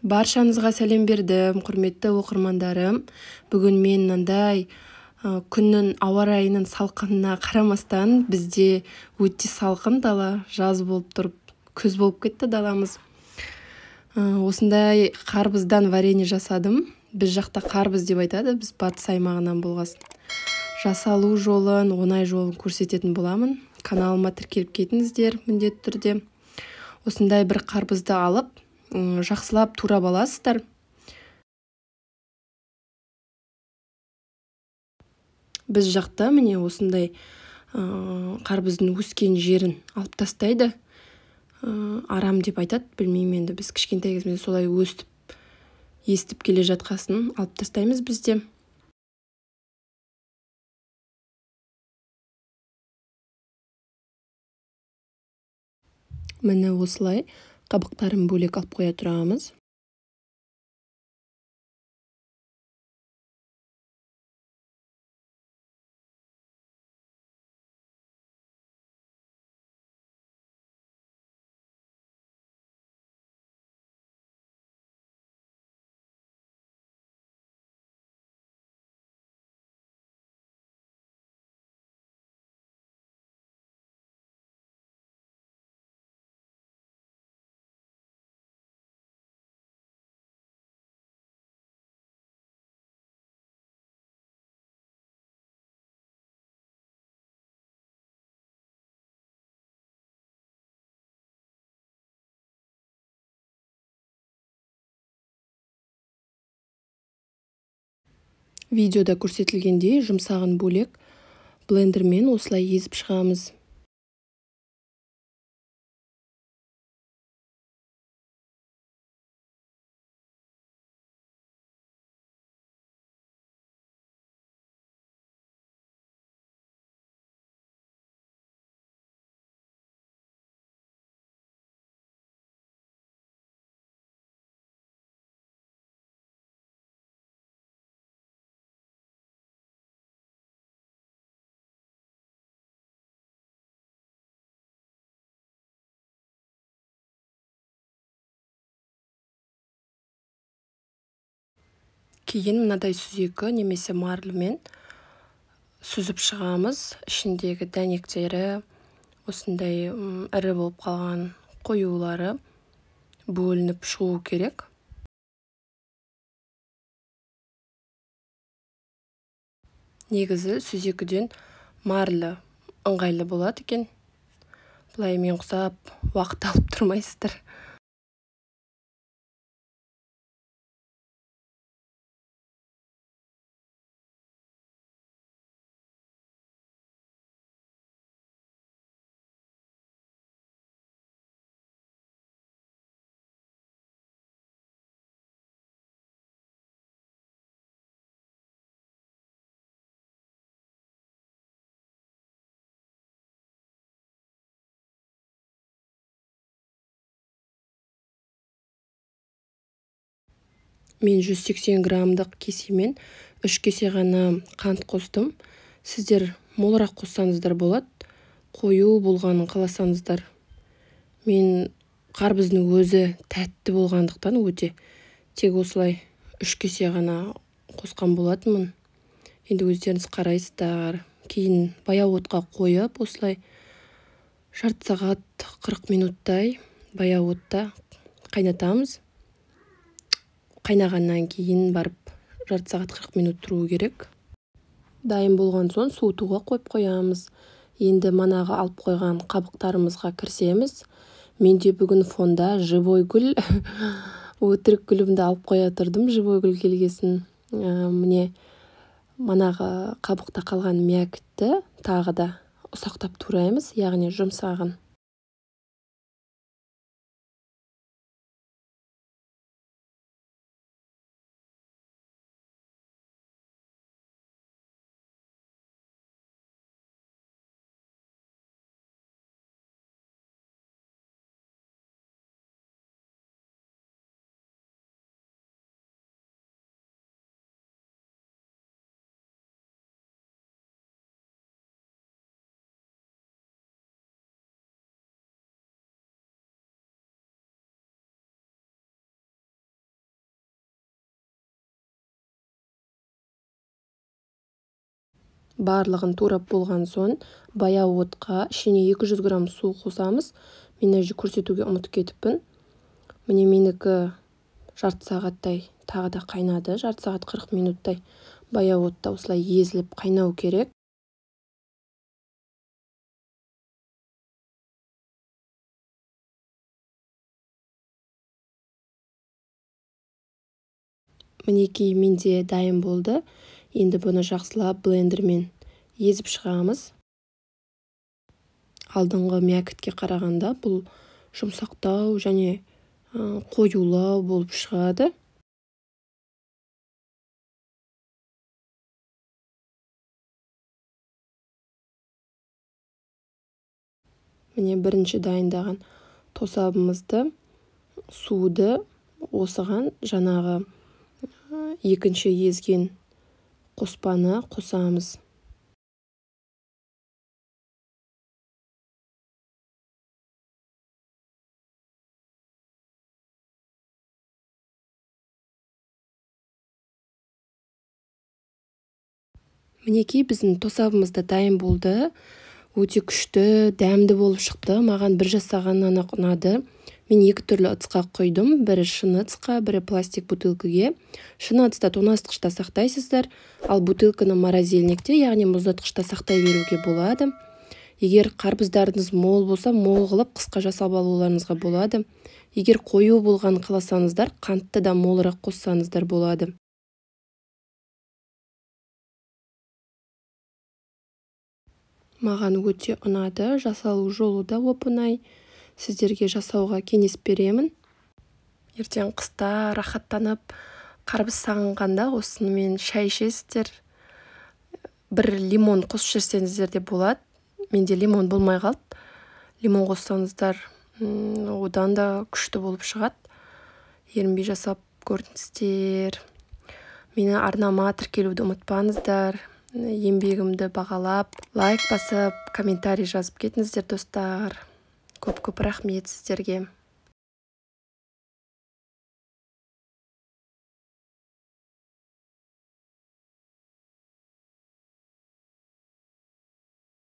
Баршаңызға сәлем бердім, құрметті оқырмандарым. Бүгін мен мынандай күннің ауа райының салқынына қарамастан бізде өте салқын дала, жаз болып тұрып, күз болып кетті даламыз. Осындай қарбыздан варенье жасадым. Біз жақта қарбыз деп айтады, біз батыс аймағынан болғасын. Жасалу жолын, оңай жолын көрсететін боламын. Каналыма тіркеліп кетіңіздер міндетті түрде. Осындай бір қарбызды алып, жақсылап турап аласыздар. Біз жақта міне осындай қарбыздың өскен жерін алып тастайды. Арам деп айтады, білмеймін енді. Біз кішкентай кезімізде солай өстіп, естіп келе жатқасын алып тастаймыз бізде. Міне осылай қабықтарын бөлек алып қоя тұрамыз. Видеода көрсетілгендей жұмсағын бөлек блендермен осылай езіп шығамыз. Кейін мынадай сүзекі немесе марльмен сүзіп шығамыз. Ішіндегі дәнектері, осындай ірі болып қалған қоюлары бөлініп шығу керек. Негізі сүзекіден марлі ыңғайлы болады екен. Бұлай мен құсап уақыт алып тұрмайсыздар. Мен 180 граммдық кесемен 3 кесе ғана қант қостым. Сіздер молырақ қоссаңыздар болады. Қою болғанын қаласаңыздар. Мен қарбыздың өзі тәтті болғандықтан өте тек осылай 3 кесе ғана қосқан болатынмын. Енді өздеріңіз қарайсыздар. Кейін баяу отқа қойып, осылай жарты сағат 40 минуттай баяу отта қайнатамыз. Қайнағаннан кейін барып жарты сағат 40 минут тұру керек. Дайын болған соң суытуға қойып қоямыз. Енді манағы алып қойған қабықтарымызға кірісеміз. Менде бүгін фонда живой гүл, өтірік гүлімді алып қоя тұрдым, живой гүл келгесін. Міне манағы қабықта қалған мякітті тағы да ұсақтап тураймыз, яғни жұмсағын. Барлығын турап болған соң баяу отқа ішіне 200 грамм су қосамыз. Мен әже көрсетуге ұмытып кетіппін. Міне менікі жарты сағаттай тағы да қайнады. Жарты сағат 40 минуттай баяу отта осылай езіліп қайнау керек. Мінекей менде дайын болды. Енді бұны жақсылап блендермен езіп шығамыз. Алдыңғы мякітке қарағанда бұл жұмсақтау және қоюлау болып шығады. Міне бірінші дайындаған тосабымызды, суды осыған жаңағы екінші езген қоспаны қосамыз. Мінекей біздің тосабымызда дайын болды. Өте күшті, дәмді болып шықты. Маған бір жасағаннан ұнады. Мен екі түрлі ыдысқа құйдым. Бірі шыны ыдысқа, бірі пластик бутылкіге. Шыны ыдыста тоңазытқышта сақтайсыздар, ал бутылканы морозильникте, яғни мұздатқышта сақтай беруге болады. Егер қарбыздарыңыз мол болса, мол қылып қысқа жасап алуларыңызға болады. Егер қою болған қаласаңыздар, қантты да молырақ қоссаңыздар болады. Маған өте ұнады. Жасалу жолы да оп-оңай. Сіздерге жасауға кеңес беремін. Ертең қыста рахаттанып, қарбыз сағынғанда осынымен шай ішесіздер. Бір лимон қосып жіберсеңіздер де болады. Менде лимон болмай қалды. Лимон қоссаңыздар, одан да күшті болып шығады. Ерінбей жасап көріңіздер. Мені арнама тіркелуді ұмытпаңыздар. Еңбегімді бағалап, лайк басып, комментарий жазып кетіңіздер достар. Көп-көп рахмет сіздерге.